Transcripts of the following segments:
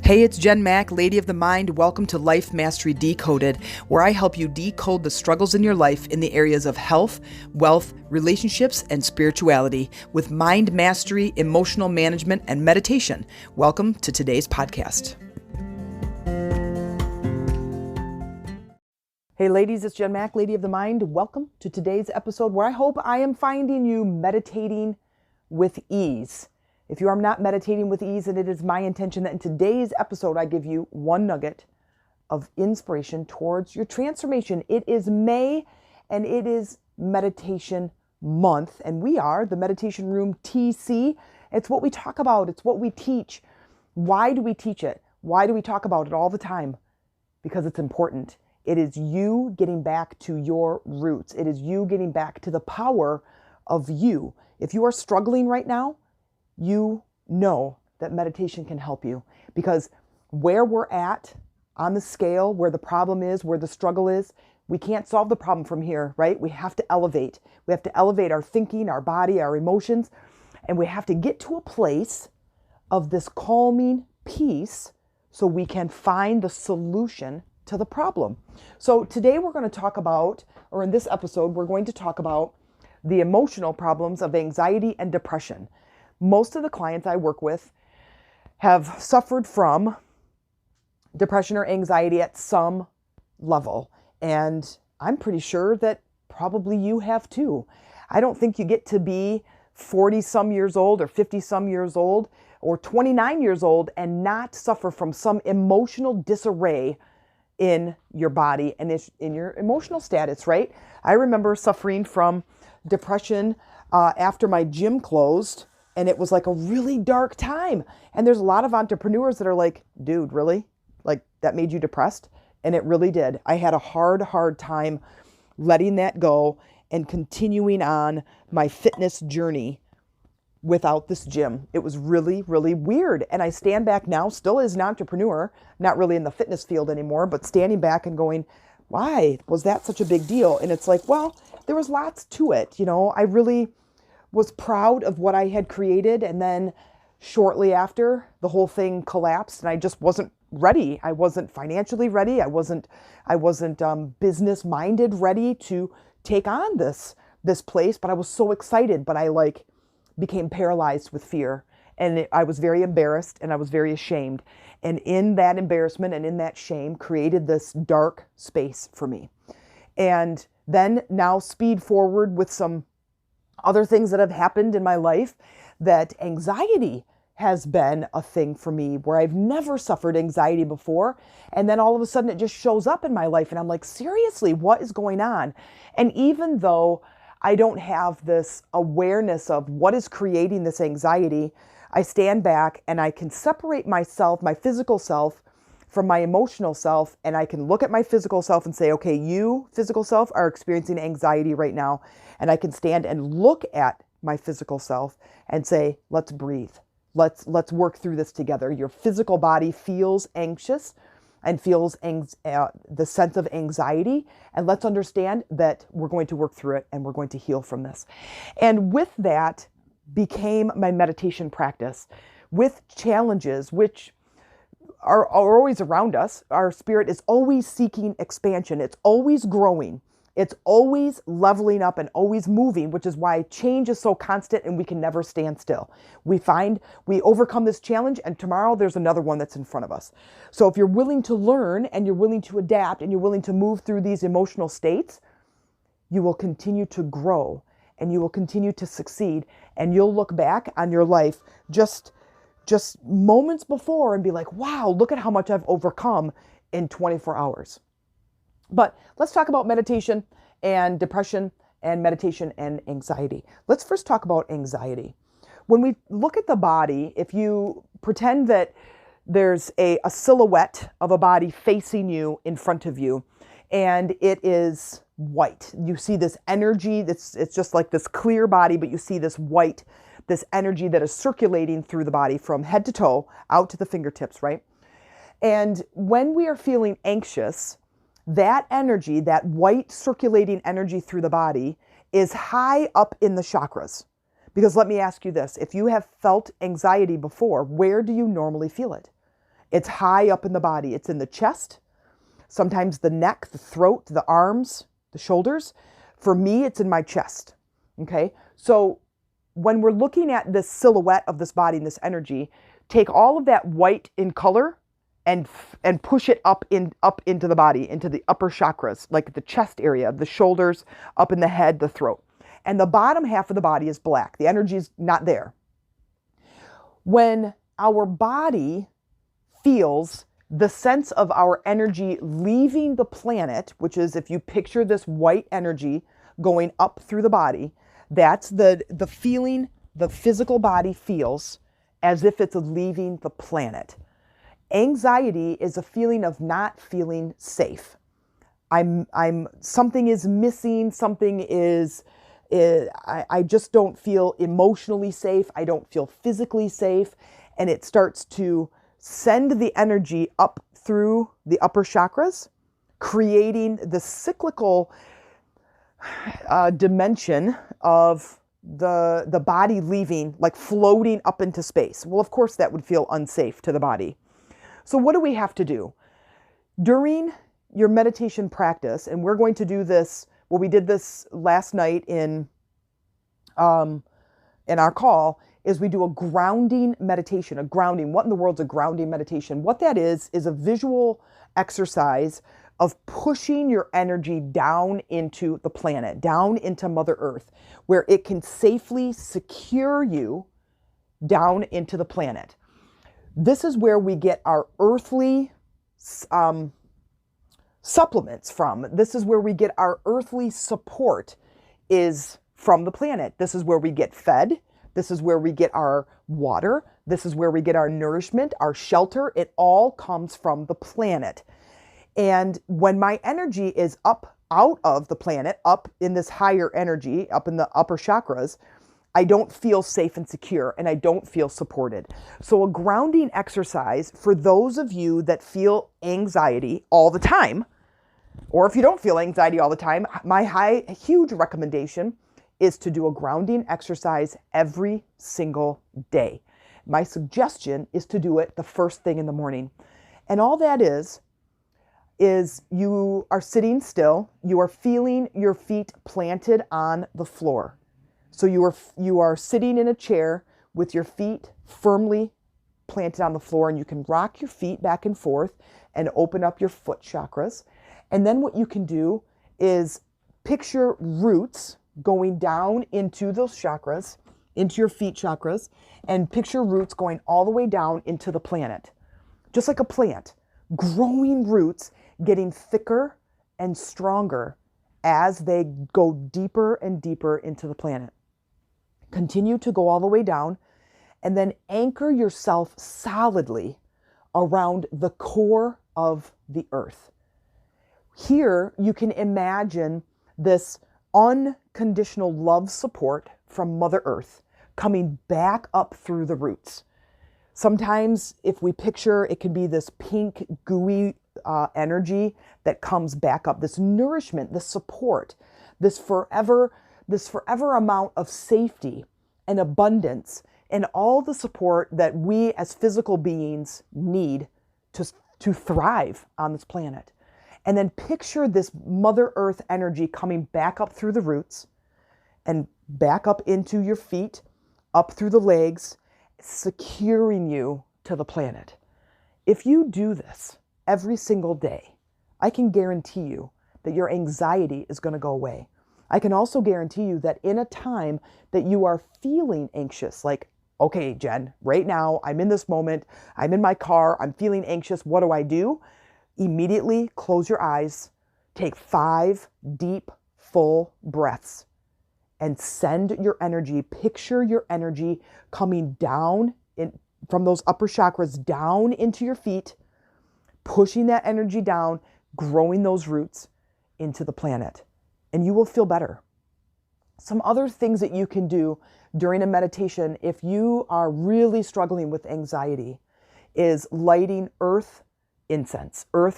Hey, it's Jen Mack, Lady of the Mind. Welcome to Life Mastery Decoded, where I help you decode the struggles in your life in the areas of health, wealth, relationships, and spirituality with mind mastery, emotional management, and meditation. Welcome to today's podcast. Hey ladies, it's Jen Mack, Lady of the Mind. Welcome to today's episode where I hope I am finding you meditating with ease. If you are not meditating with ease, and it is my intention that in today's episode I give you one nugget of inspiration towards your transformation. It is May and it is meditation month, and we are the Meditation Room TC. It's what we talk about. It's what we teach. Why do we teach it? Why do we talk about it all the time? Because it's important. It is you getting back to your roots. It is you getting back to the power of you. If you are struggling right now, you know that meditation can help you, because where we're at on the scale, where the problem is, where the struggle is, we can't solve the problem from here, right? We have to elevate. We have to elevate our thinking, our body, our emotions, and we have to get to a place of this calming peace so we can find the solution to the problem. So today we're going to talk about, or in this episode, we're going to talk about the emotional problems of anxiety and depression. Most of the clients I work with have suffered from depression or anxiety at some level. And I'm pretty sure that probably you have too. I don't think you get to be 40 some years old or 50 some years old or 29 years old and not suffer from some emotional disarray in your body and in your emotional status, right? I remember suffering from depression after my gym closed. And it was like a really dark time. And there's a lot of entrepreneurs that are like, dude, really? Like that made you depressed? And it really did. I had a hard time letting that go and continuing on my fitness journey without this gym. It was really, really weird. And I stand back now, still as an entrepreneur, not really in the fitness field anymore, but standing back and going, why was that such a big deal? And it's like, well, there was lots to it. You know, I really was proud of what I had created. And then shortly after, the whole thing collapsed and I just wasn't ready. I wasn't financially ready. I wasn't business minded, ready to take on this place, but I was so excited, but I became paralyzed with fear. And I was very embarrassed and I was very ashamed. And in that embarrassment and in that shame created this dark space for me. And then now speed forward with some other things that have happened in my life, that anxiety has been a thing for me where I've never suffered anxiety before. And then all of a sudden it just shows up in my life and I'm like, seriously, what is going on? And even though I don't have this awareness of what is creating this anxiety, I stand back and I can separate myself, my physical self, from my emotional self, and I can look at my physical self and say, okay, you, physical self, are experiencing anxiety right now. And I can stand and look at my physical self and say, let's breathe. Let's work through this together. Your physical body feels anxious and feels the sense of anxiety. And let's understand that we're going to work through it and we're going to heal from this. And with that became my meditation practice, with challenges, which are always around us. Our spirit is always seeking expansion. It's always growing. It's always leveling up and always moving, which is why change is so constant and we can never stand still. We overcome this challenge and tomorrow there's another one that's in front of us. So if you're willing to learn and you're willing to adapt and you're willing to move through these emotional states, you will continue to grow and you will continue to succeed, and you'll look back on your life just moments before and be like, wow, look at how much I've overcome in 24 hours. But let's talk about meditation and depression and meditation and anxiety. Let's first talk about anxiety. When we look at the body, if you pretend that there's a silhouette of a body facing you in front of you, and it is white. You see this energy, it's just like this clear body, but you see this white, this energy that is circulating through the body from head to toe, out to the fingertips, right? And when we are feeling anxious, that energy, that white circulating energy through the body, is high up in the chakras. Because let me ask you this, if you have felt anxiety before, where do you normally feel it? It's high up in the body. It's in the chest, sometimes the neck, the throat, the arms, the shoulders. For me, it's in my chest. Okay. So when we're looking at this silhouette of this body and this energy, take all of that white in color and push it up into the body, into the upper chakras, like the chest area, the shoulders, up in the head, the throat. And the bottom half of the body is black. The energy is not there. When our body feels the sense of our energy leaving the planet, which is if you picture this white energy going up through the body, that's the feeling the physical body feels as if it's leaving the planet. Anxiety is a feeling of not feeling safe. Something is missing, I just don't feel emotionally safe. I don't feel physically safe. And it starts to send the energy up through the upper chakras, creating the cyclical dimension of the body leaving, like floating up into space. Well, of course, that would feel unsafe to the body. So what do we have to do? During your meditation practice, and we're going to do this, well, we did this last night in our call, is we do a grounding meditation, a grounding. What in the world's a grounding meditation? What that is a visual exercise of pushing your energy down into the planet, down into Mother Earth, where it can safely secure you down into the planet. This is where we get our earthly supplements from. This is where we get our earthly support, is from the planet. This is where we get fed. This is where we get our water. This is where we get our nourishment, our shelter. It all comes from the planet. And when my energy is up out of the planet, up in this higher energy, up in the upper chakras, I don't feel safe and secure, and I don't feel supported. So a grounding exercise for those of you that feel anxiety all the time, or if you don't feel anxiety all the time, my huge recommendation is to do a grounding exercise every single day. My suggestion is to do it the first thing in the morning. And all that is you are sitting still, you are feeling your feet planted on the floor. So you are sitting in a chair with your feet firmly planted on the floor, and you can rock your feet back and forth and open up your foot chakras. And then what you can do is picture roots going down into those chakras, into your feet chakras, and picture roots going all the way down into the planet. Just like a plant, growing roots, getting thicker and stronger as they go deeper and deeper into the planet. Continue to go all the way down, and then anchor yourself solidly around the core of the earth. Here, you can imagine this unconditional love support from Mother Earth coming back up through the roots. Sometimes if we picture, it can be this pink, gooey energy that comes back up, this nourishment, this support, this forever amount of safety and abundance and all the support that we as physical beings need to thrive on this planet. And then picture this Mother Earth energy coming back up through the roots and back up into your feet, up through the legs, securing you to the planet. If you do this every single day, I can guarantee you that your anxiety is going to go away. I can also guarantee you that in a time that you are feeling anxious, like, okay, Jen, right now I'm in this moment, I'm in my car, I'm feeling anxious, what do? Immediately close your eyes, take 5 deep, full breaths, and send your energy, picture your energy coming down from those upper chakras down into your feet, pushing that energy down, growing those roots into the planet, and you will feel better. Some other things that you can do during a meditation, if you are really struggling with anxiety, is lighting earth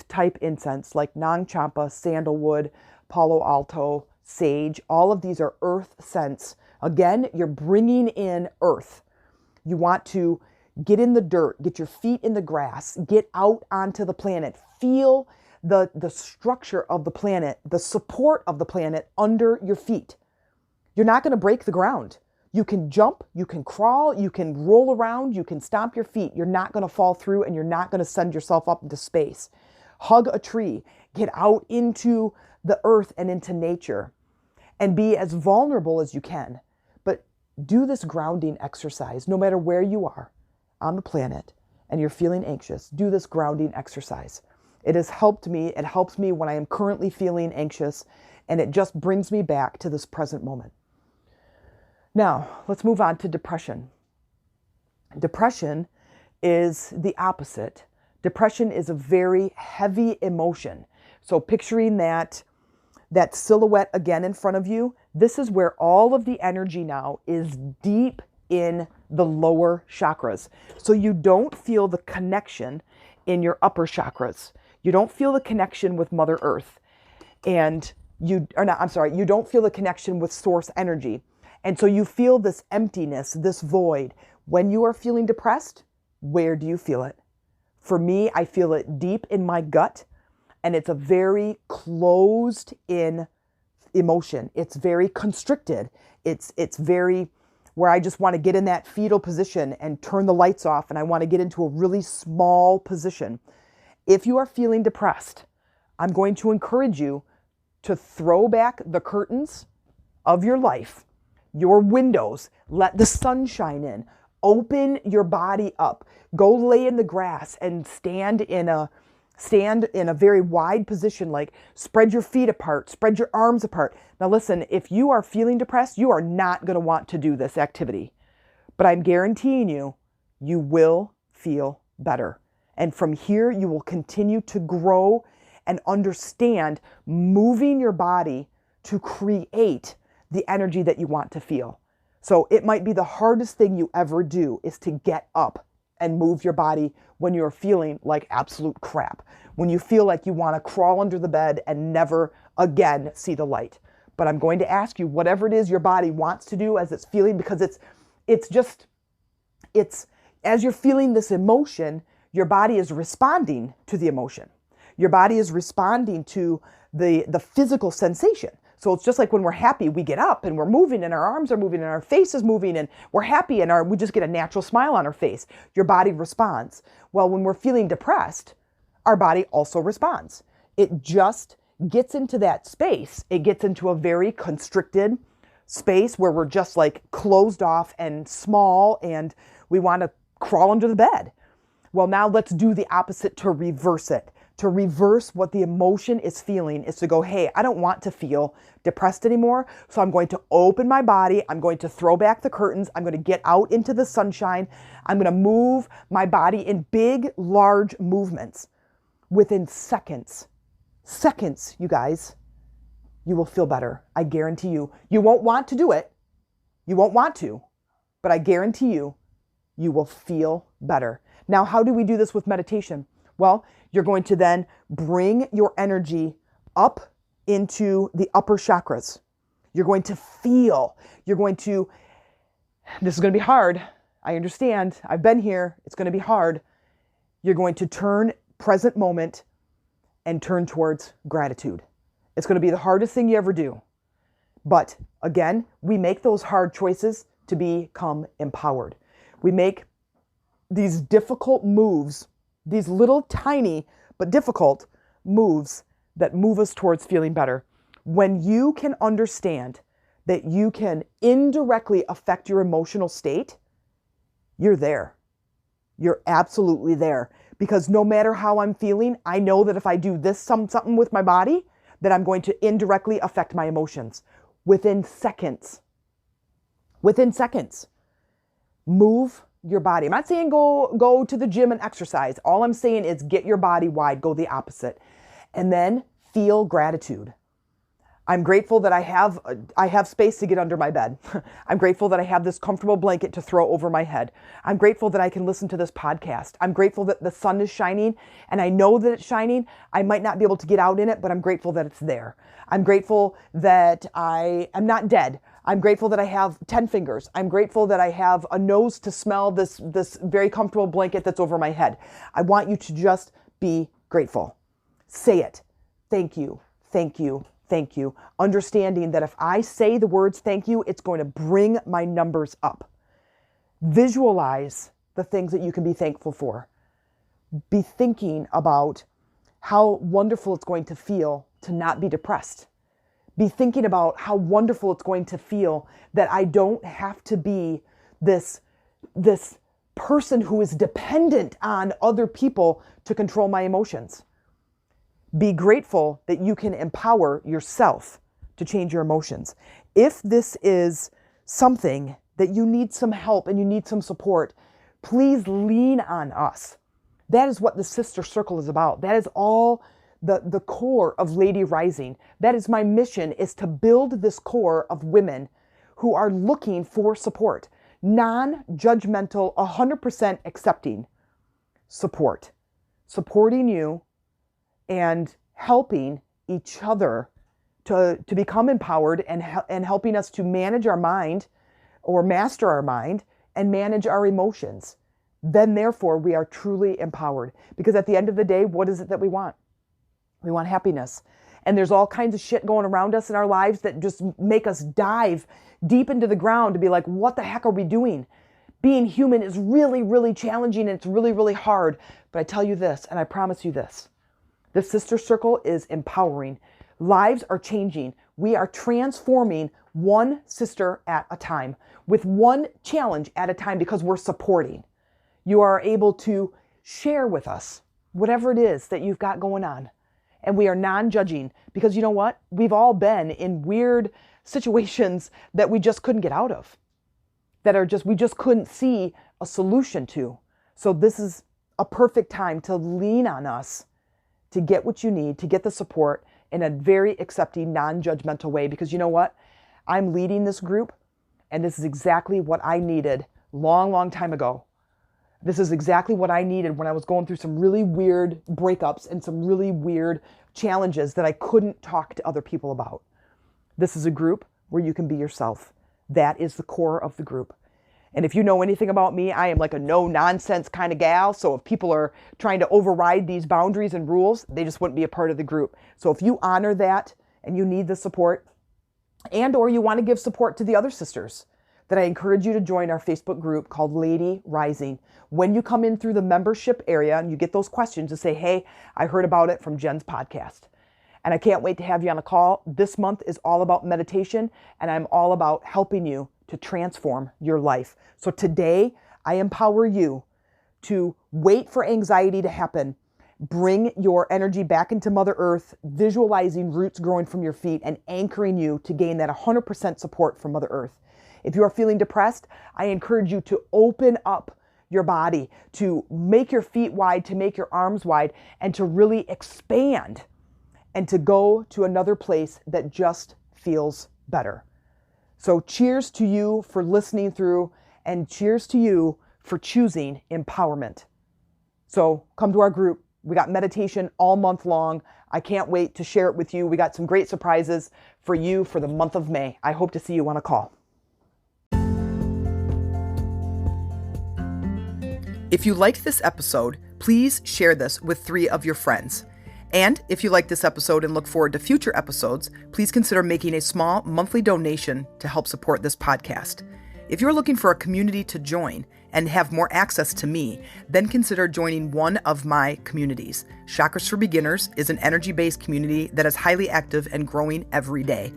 type incense like Nang Champa, sandalwood, Palo Alto, sage. All of these are earth scents. Again, you're bringing in earth. You want to Get in the dirt, get your feet in the grass, get out onto the planet, feel the structure of the planet, the support of the planet under your feet. You're not going to break the ground. You can jump, you can crawl, you can roll around, you can stomp your feet. You're not going to fall through, and you're not going to send yourself up into space. Hug a tree, get out into the earth and into nature, and be as vulnerable as you can. But do this grounding exercise no matter where you are on the planet and you're feeling anxious. Do this grounding exercise. It has helped me. It helps me when I am currently feeling anxious, and it just brings me back to this present moment. Now, let's move on to depression. Depression is the opposite. Depression is a very heavy emotion. So picturing that silhouette again in front of you, this is where all of the energy now is deep in the lower chakras. So you don't feel the connection in your upper chakras. You don't feel the connection with Mother Earth. And you don't feel the connection with source energy. And so you feel this emptiness, this void. When you are feeling depressed, where do you feel it? For me, I feel it deep in my gut, and it's a very closed in emotion. It's very constricted. It's very where I just want to get in that fetal position and turn the lights off, and I want to get into a really small position. If you are feeling depressed, I'm going to encourage you to throw back the curtains of your life, your windows, let the sun shine in, open your body up, go lay in the grass and stand in a very wide position, like spread your feet apart, spread your arms apart. Now listen, if you are feeling depressed, you are not going to want to do this activity, but I'm guaranteeing you, you will feel better. And from here, you will continue to grow and understand moving your body to create the energy that you want to feel. So it might be the hardest thing you ever do is to get up and move your body when you're feeling like absolute crap, when you feel like you want to crawl under the bed and never again see the light. But I'm going to ask you, whatever it is your body wants to do as it's feeling, because it's as you're feeling this emotion, your body is responding to the emotion. Your body is responding to the physical sensation. So it's just like when we're happy, we get up and we're moving and our arms are moving and our face is moving and we're happy and we just get a natural smile on our face. Your body responds. Well, when we're feeling depressed, our body also responds. It just gets into that space. It gets into a very constricted space where we're just like closed off and small and we want to crawl under the bed. Well, now let's do the opposite to reverse it. To reverse what the emotion is feeling is to go, hey, I don't want to feel depressed anymore. So I'm going to open my body. I'm going to throw back the curtains. I'm going to get out into the sunshine. I'm going to move my body in big, large movements. Within seconds, you guys, you will feel better. I guarantee you. You won't want to do it. You won't want to, but I guarantee you, you will feel better. Now, how do we do this with meditation? Well, you're going to then bring your energy up into the upper chakras. You're going to feel, this is going to be hard. I understand. I've been here. It's going to be hard. You're going to turn present moment and turn towards gratitude. It's going to be the hardest thing you ever do. But again, we make those hard choices to become empowered. We make these difficult moves, these little tiny but difficult moves that move us towards feeling better. When you can understand that you can indirectly affect your emotional state, you're there. You're absolutely there. Because no matter how I'm feeling, I know that if I do this something with my body, that I'm going to indirectly affect my emotions. Within seconds. Move your body. I'm not saying go to the gym and exercise. All I'm saying is get your body wide, go the opposite. And then feel gratitude. I'm grateful that I have space to get under my bed. I'm grateful that I have this comfortable blanket to throw over my head. I'm grateful that I can listen to this podcast. I'm grateful that the sun is shining and I know that it's shining. I might not be able to get out in it, but I'm grateful that it's there. I'm grateful that I am not dead. I'm grateful that I have 10 fingers. I'm grateful that I have a nose to smell this very comfortable blanket that's over my head. I want you to just be grateful. Say it. Thank you. Thank you. Thank you. Understanding that if I say the words thank you, it's going to bring my numbers up. Visualize the things that you can be thankful for. Be thinking about how wonderful it's going to feel to not be depressed. Be thinking about how wonderful it's going to feel that I don't have to be this person who is dependent on other people to control my emotions. Be grateful that you can empower yourself to change your emotions. If this is something that you need some help and you need some support, please lean on us. That is what the Sister Circle is about. That is all the core of Lady Rising. That is my mission, is to build this core of women who are looking for support. Non-judgmental, 100% accepting support. Supporting you and helping each other to become empowered and helping us to manage our mind or master our mind and manage our emotions. Then therefore we are truly empowered. Because at the end of the day, what is it that we want? We want happiness. And there's all kinds of shit going around us in our lives that just make us dive deep into the ground to be like, what the heck are we doing? Being human is really, really challenging, and it's really, really hard. But I tell you this, and I promise you this, the Sister Circle is empowering. Lives are changing. We are transforming one sister at a time, with one challenge at a time, because we're supporting. You are able to share with us whatever it is that you've got going on. And we are non-judging, because you know what? We've all been in weird situations that we just couldn't get out of, we just couldn't see a solution to. So this is a perfect time to lean on us to get what you need, to get the support in a very accepting, non-judgmental way. Because you know what? I'm leading this group, and this is exactly what I needed long, long time ago. This is exactly what I needed when I was going through some really weird breakups and some really weird challenges that I couldn't talk to other people about. This is a group where you can be yourself. That is the core of the group. And if you know anything about me, I am like a no-nonsense kind of gal. So if people are trying to override these boundaries and rules, they just wouldn't be a part of the group. So if you honor that and you need the support, and or you want to give support to the other sisters, then I encourage you to join our Facebook group called Lady Rising. When you come in through the membership area and you get those questions, to say, hey, I heard about it from Jen's podcast. And I can't wait to have you on a call. This month is all about meditation, and I'm all about helping you to transform your life. So today, I empower you to wait for anxiety to happen. Bring your energy back into Mother Earth, visualizing roots growing from your feet and anchoring you to gain that 100% support from Mother Earth. If you are feeling depressed, I encourage you to open up your body, to make your feet wide, to make your arms wide, and to really expand and to go to another place that just feels better. So cheers to you for listening through, and cheers to you for choosing empowerment. So come to our group. We got meditation all month long. I can't wait to share it with you. We got some great surprises for you for the month of May. I hope to see you on a call. If you liked this episode, please share this with 3 of your friends. And if you like this episode and look forward to future episodes, please consider making a small monthly donation to help support this podcast. If you're looking for a community to join and have more access to me, then consider joining one of my communities. Chakras for Beginners is an energy-based community that is highly active and growing every day.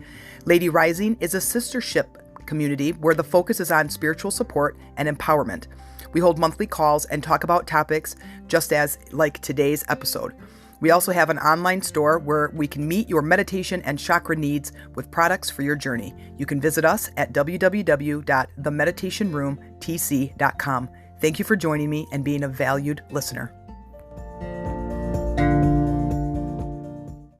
Lady Rising is a sistership community where the focus is on spiritual support and empowerment. We hold monthly calls and talk about topics just as like today's episode. We also have an online store where we can meet your meditation and chakra needs with products for your journey. You can visit us at www.themeditationroomtc.com. Thank you for joining me and being a valued listener.